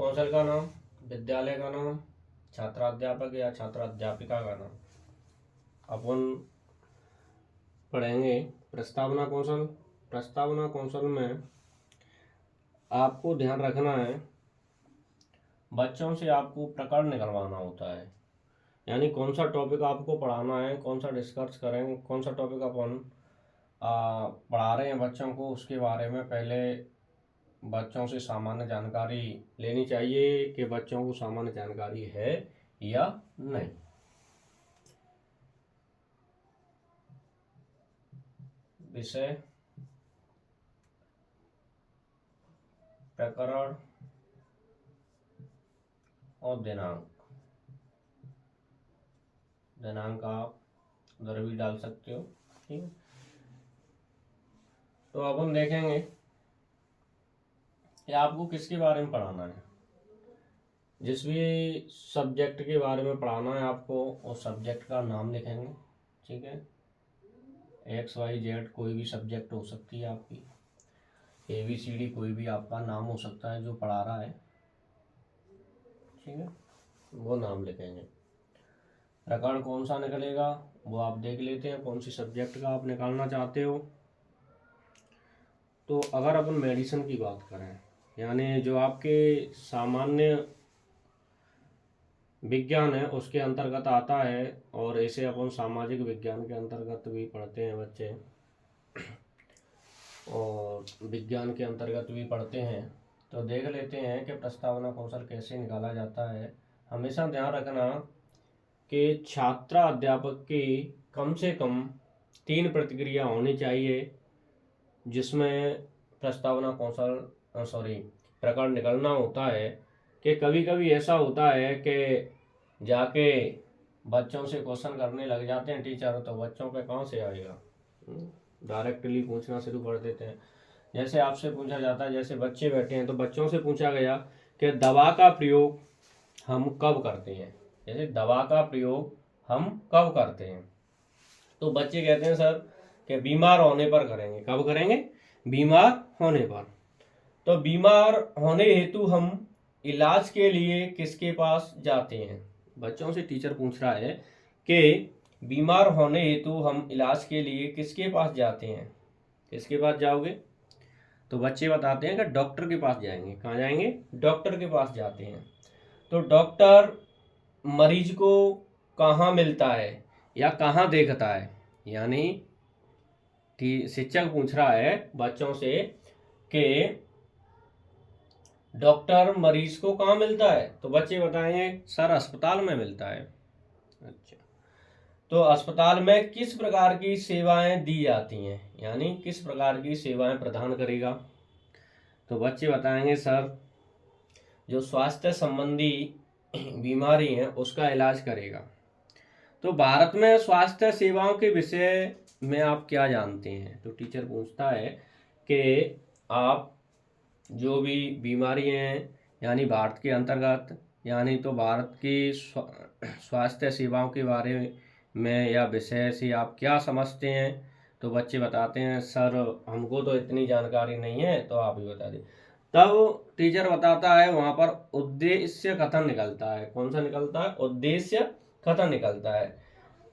कौशल का नाम, विद्यालय का नाम, छात्राध्यापक या छात्राध्यापिका का नाम। अपन पढ़ेंगे प्रस्तावना कौशल। प्रस्तावना कौशल में आपको ध्यान रखना है, बच्चों से आपको प्रकरण निकलवाना होता है, यानी कौन सा टॉपिक आपको पढ़ाना है, कौन सा डिस्कस करेंगे, कौन सा टॉपिक अपन पढ़ा रहे हैं बच्चों को, उसके बारे में पहले बच्चों से सामान्य जानकारी लेनी चाहिए कि बच्चों को सामान्य जानकारी है या नहीं। विषय, प्रकरण और दिनांक। दिनांक आप उधर भी डाल सकते हो, ठीक है। तो अपन देखेंगे कि आपको किसके बारे में पढ़ाना है। जिस भी सब्जेक्ट के बारे में पढ़ाना है आपको, उस सब्जेक्ट का नाम लिखेंगे, ठीक है। XYZ कोई भी सब्जेक्ट हो सकती है आपकी, ABCD कोई भी आपका नाम हो सकता है जो पढ़ा रहा है, ठीक है, वो नाम लिखेंगे। प्रकरण कौन सा निकलेगा वो आप देख लेते हैं, कौन सी सब्जेक्ट का आप निकालना चाहते हो। तो अगर अपन मेडिसिन की बात करें, यानी जो आपके सामान्य विज्ञान है उसके अंतर्गत आता है, और ऐसे अपन सामाजिक विज्ञान के अंतर्गत भी पढ़ते हैं बच्चे, और विज्ञान के अंतर्गत भी पढ़ते हैं। तो देख लेते हैं कि प्रस्तावना कौशल कैसे निकाला जाता है। हमेशा ध्यान रखना कि छात्र अध्यापक की कम से कम 3 प्रतिक्रिया होनी चाहिए, जिसमें प्रस्तावना कौशल प्रकरण निकलना होता है। कि कभी कभी ऐसा होता है कि जाके बच्चों से क्वेश्चन करने लग जाते हैं टीचर, तो बच्चों पे कहाँ से आएगा, डायरेक्टली पूछना शुरू कर देते हैं। जैसे आपसे पूछा जाता है, जैसे बच्चे बैठे हैं तो बच्चों से पूछा गया कि दवा का प्रयोग हम कब करते हैं। जैसे दवा का प्रयोग हम कब करते हैं, तो बच्चे कहते हैं सर कि बीमार होने पर करेंगे। कब करेंगे? बीमार होने पर। तो बीमार होने हेतु हम इलाज के लिए किसके पास जाते हैं। बच्चों से टीचर पूछ रहा है कि बीमार होने हेतु हम इलाज के लिए किसके पास जाते हैं। किसके पास जाओगे? तो बच्चे बताते हैं कि डॉक्टर के पास जाएंगे। कहाँ जाएंगे? डॉक्टर के पास जाते हैं। तो डॉक्टर मरीज को कहाँ मिलता है या कहाँ देखता है, यानी शिक्षक पूछ रहा है बच्चों से कि डॉक्टर मरीज को कहाँ मिलता है, तो बच्चे बताएंगे सर अस्पताल में मिलता है। अच्छा, तो अस्पताल में किस प्रकार की सेवाएं दी जाती हैं, यानी किस प्रकार की सेवाएं प्रदान करेगा। तो बच्चे बताएंगे सर जो स्वास्थ्य संबंधी बीमारी है उसका इलाज करेगा। तो भारत में स्वास्थ्य सेवाओं के विषय में आप क्या जानते हैं। तो टीचर पूछता है कि आप जो भी बीमारी हैं, यानी भारत के अंतर्गत, यानी तो भारत की स्वास्थ्य सेवाओं के बारे में या विषय से आप क्या समझते हैं। तो बच्चे बताते हैं सर हमको तो इतनी जानकारी नहीं है, तो आप ही बता दें। तब टीचर बताता है वहाँ पर उद्देश्य कथन निकलता है। कौन सा निकलता है? उद्देश्य कथन निकलता है।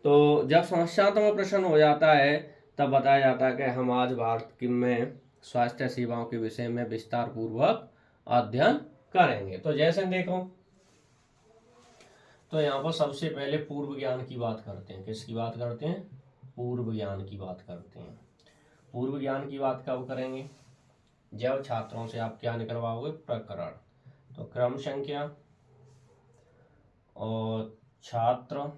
तो जब समस्यात्मक प्रश्न हो जाता है तब बताया जाता है कि हम आज भारत में स्वास्थ्य सेवाओं के विषय में विस्तार पूर्वक अध्ययन करेंगे। तो जैसे देखो, तो यहाँ पर सबसे पहले पूर्व ज्ञान की बात करते हैं। किसकी बात करते हैं? पूर्व ज्ञान की बात करते हैं। पूर्व ज्ञान की बात कब करेंगे? जब छात्रों से आप क्या निकलवाओगे? प्रकरण। तो क्रम संख्या और छात्र,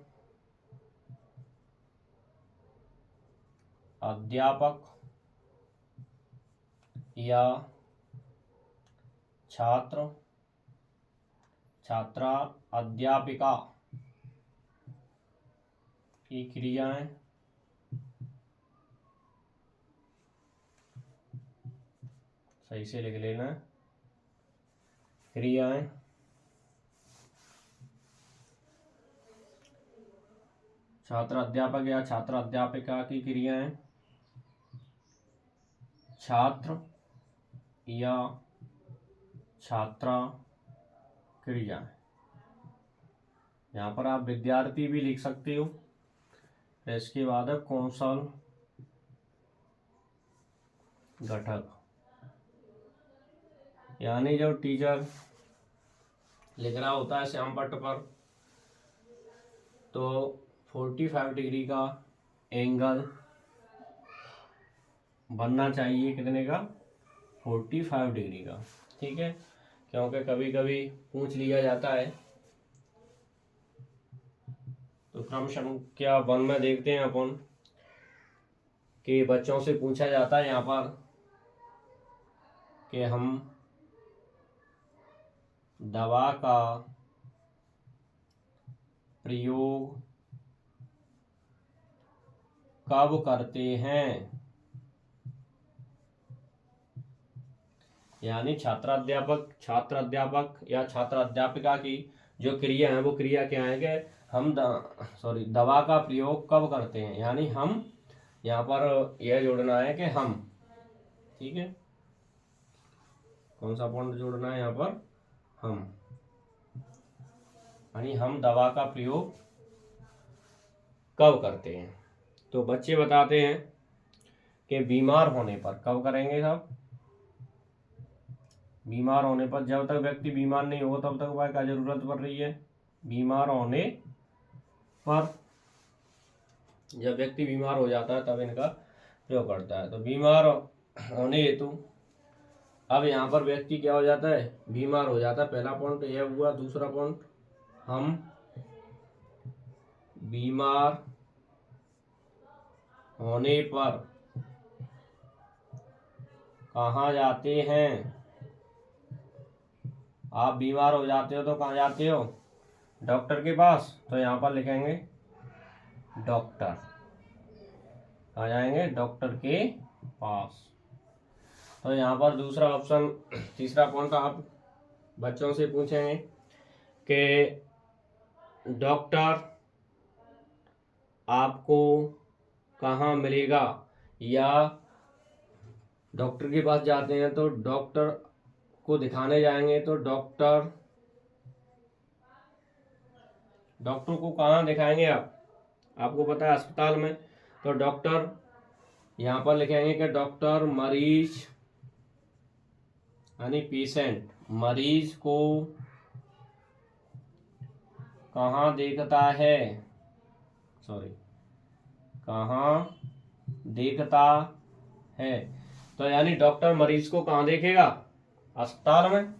अध्यापक या छात्र, छात्रा, अध्यापिका की क्रियाएं, सही से लिख लेना, क्रियाएं, छात्र अध्यापक या छात्र अध्यापिका की क्रियाएं, छात्र या छात्रा क्रिया। यहाँ पर आप विद्यार्थी भी लिख सकते हो। फिर इसके बाद है कौशल घटक, यानी जो टीचर लिख रहा होता है श्याम पट्ट पर, तो 45 डिग्री का एंगल बनना चाहिए। कितने का? 45 डिग्री का। ठीक है, क्योंकि कभी कभी पूछ लिया जाता है। तो क्रम संख्या 1 में देखते हैं अपन कि बच्चों से पूछा जाता है यहाँ पर कि हम दवा का प्रयोग कब करते हैं। यानी छात्र अध्यापक या छात्र अध्यापिका की जो क्रिया है वो क्रिया क्या है कि हम दवा का प्रयोग कब करते हैं, यानी हम यहाँ पर यह जोड़ना है कि हम। ठीक है, कौन सा पॉइंट जोड़ना है यहाँ पर? हम, यानी हम दवा का प्रयोग कब करते हैं। तो बच्चे बताते हैं कि बीमार होने पर। कब करेंगे साहब? बीमार होने पर। जब तक व्यक्ति बीमार नहीं होगा तब तक वह क्या जरूरत पड़ रही है? बीमार होने पर। जब व्यक्ति बीमार हो जाता है तब इनका प्रयोग करता है। तो बीमार होने हेतु, अब यहाँ पर व्यक्ति क्या हो जाता है? बीमार हो जाता है। पहला पॉइंट यह हुआ। दूसरा पॉइंट, हम बीमार होने पर कहाँ जाते हैं? आप बीमार हो जाते हो तो कहाँ जाते हो? डॉक्टर के पास। तो यहाँ पर लिखेंगे डॉक्टर। कहाँ जाएंगे? डॉक्टर के पास। तो यहाँ पर दूसरा ऑप्शन, तीसरा पॉइंट आप बच्चों से पूछेंगे कि डॉक्टर आपको कहाँ मिलेगा, या डॉक्टर के पास जाते हैं तो डॉक्टर को दिखाने जाएंगे तो डॉक्टर को कहाँ दिखाएंगे आप? आपको पता है अस्पताल में। तो डॉक्टर यहाँ पर लिखेंगे कि डॉक्टर मरीज यानी पेशेंट, मरीज को कहाँ देखता है? कहाँ देखता है? तो यानी डॉक्टर मरीज को कहाँ देखेगा? अस्पताल में।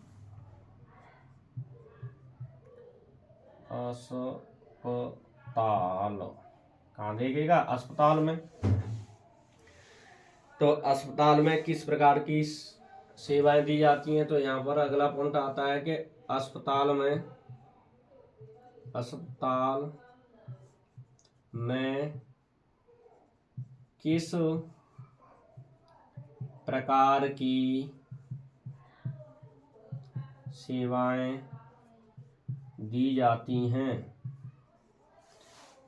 अस्पताल कहाँ देखेगा? अस्पताल में। तो अस्पताल में किस प्रकार की सेवाएं दी जाती हैं? तो यहाँ पर अगला पॉइंट आता है कि अस्पताल में किस प्रकार की सेवाएं दी जाती हैं?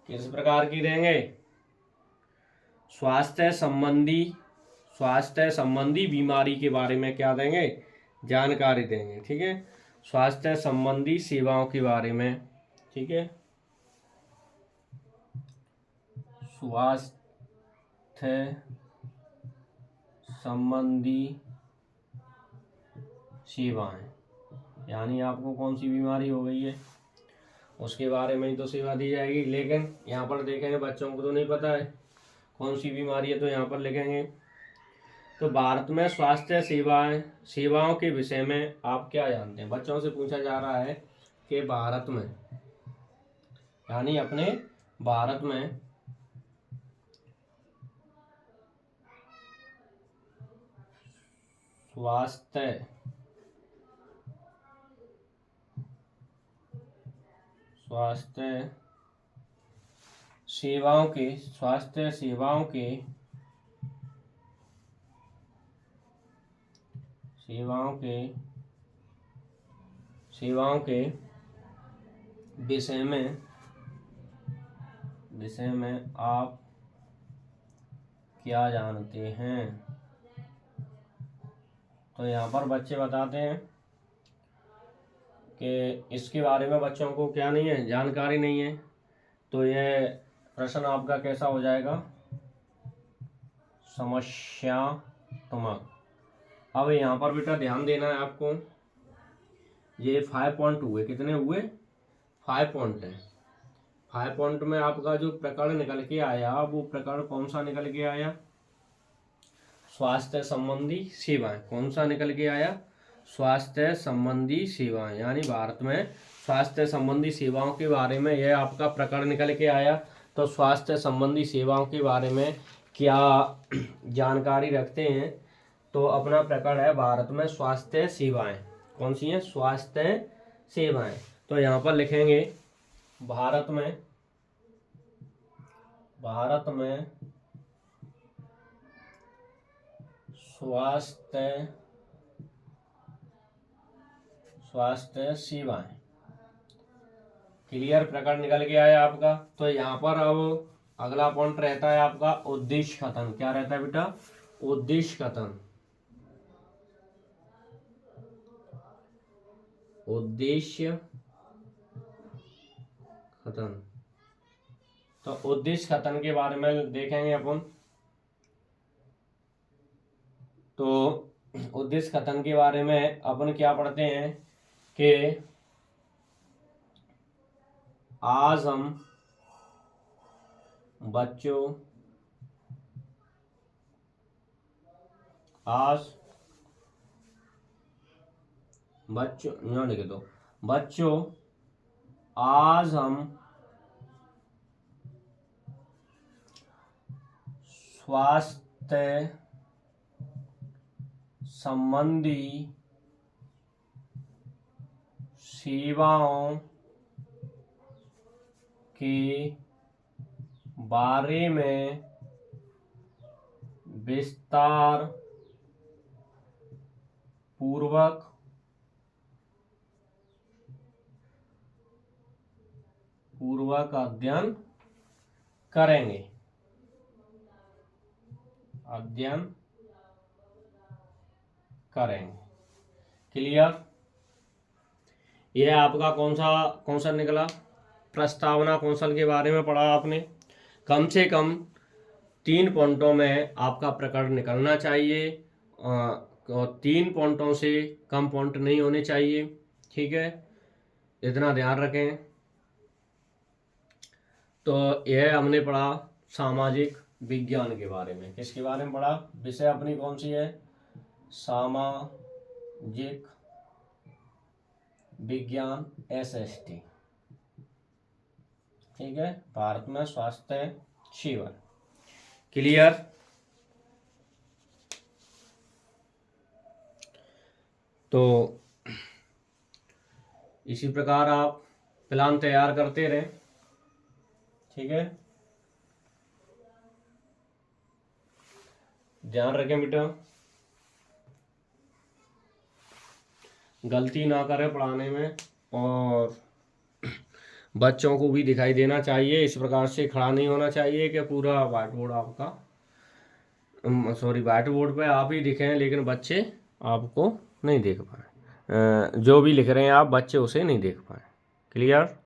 किस प्रकार की देंगे? स्वास्थ्य संबंधी बीमारी के बारे में क्या देंगे? जानकारी देंगे। ठीक है, स्वास्थ्य संबंधी सेवाओं के बारे में। ठीक है, स्वास्थ्य संबंधी सेवाएं, यानी आपको कौन सी बीमारी हो गई है उसके बारे में ही तो सेवा दी जाएगी। लेकिन यहाँ पर देखेंगे बच्चों को तो नहीं पता है कौन सी बीमारी है, तो यहाँ पर लिखेंगे। तो भारत में स्वास्थ्य सेवाओं के विषय में आप क्या जानते हैं? बच्चों से पूछा जा रहा है कि भारत में, यानी अपने भारत में स्वास्थ्य सेवाओं के विषय में आप क्या जानते हैं? तो यहाँ पर बच्चे बताते हैं कि इसके बारे में बच्चों को क्या नहीं है, जानकारी नहीं है। तो यह प्रश्न आपका कैसा हो जाएगा, समस्यात्मक। अब यहाँ पर बेटा ध्यान देना है आपको, ये 5 पॉइंट हुए, कितने हुए, 5 पॉइंट है। 5 पॉइंट में आपका जो प्रकरण निकल के आया वो प्रकरण कौन सा निकल के आया, स्वास्थ्य संबंधी सेवाएं। कौन सा निकल के आया, स्वास्थ्य संबंधी सेवाएं, यानी भारत में स्वास्थ्य संबंधी सेवाओं के बारे में यह आपका प्रकरण निकल के आया। तो स्वास्थ्य संबंधी सेवाओं के बारे में क्या जानकारी रखते हैं, तो अपना प्रकरण है भारत में स्वास्थ्य सेवाएं। कौन सी हैं, स्वास्थ्य सेवाएं। तो यहाँ पर लिखेंगे भारत में स्वास्थ्य सेवाएं। क्लियर, प्रकरण निकल के आया आपका। तो यहाँ पर अब अगला पॉइंट रहता है आपका उद्देश्य कथन। क्या रहता है बेटा, उद्देश्य कथन। उद्देश्य कथन। तो उद्देश्य कथन के बारे में देखेंगे अपन। तो उद्देश्य कथन के बारे में अपन क्या पढ़ते हैं कि आज हम बच्चों यहाँ लिखे दो, बच्चों आज हम स्वास्थ्य संबंधी सेवाओं के बारे में विस्तार पूर्वक अध्ययन करेंगे। क्लियर। यह आपका कौन सा निकला, प्रस्तावना कौशल के बारे में पढ़ा आपने। कम से कम 3 पॉइंटों में आपका प्रकरण निकलना चाहिए और 3 पॉइंटों से कम पॉइंट नहीं होने चाहिए। ठीक है, इतना ध्यान रखें। तो यह हमने पढ़ा सामाजिक विज्ञान के बारे में। किसके बारे में पढ़ा, विषय अपनी कौन सी है, सामाजिक विज्ञान, SST। ठीक है, भारत में स्वास्थ्य सेवा। क्लियर। तो इसी प्रकार आप प्लान तैयार करते रहें। ठीक है, ध्यान रखें बेटा, गलती ना करें पढ़ाने में, और बच्चों को भी दिखाई देना चाहिए। इस प्रकार से खड़ा नहीं होना चाहिए कि पूरा व्हाइट बोर्ड आपका, व्हाइट बोर्ड पे आप ही दिखें लेकिन बच्चे आपको नहीं देख पाए, जो भी लिख रहे हैं आप बच्चे उसे नहीं देख पाए। क्लियर।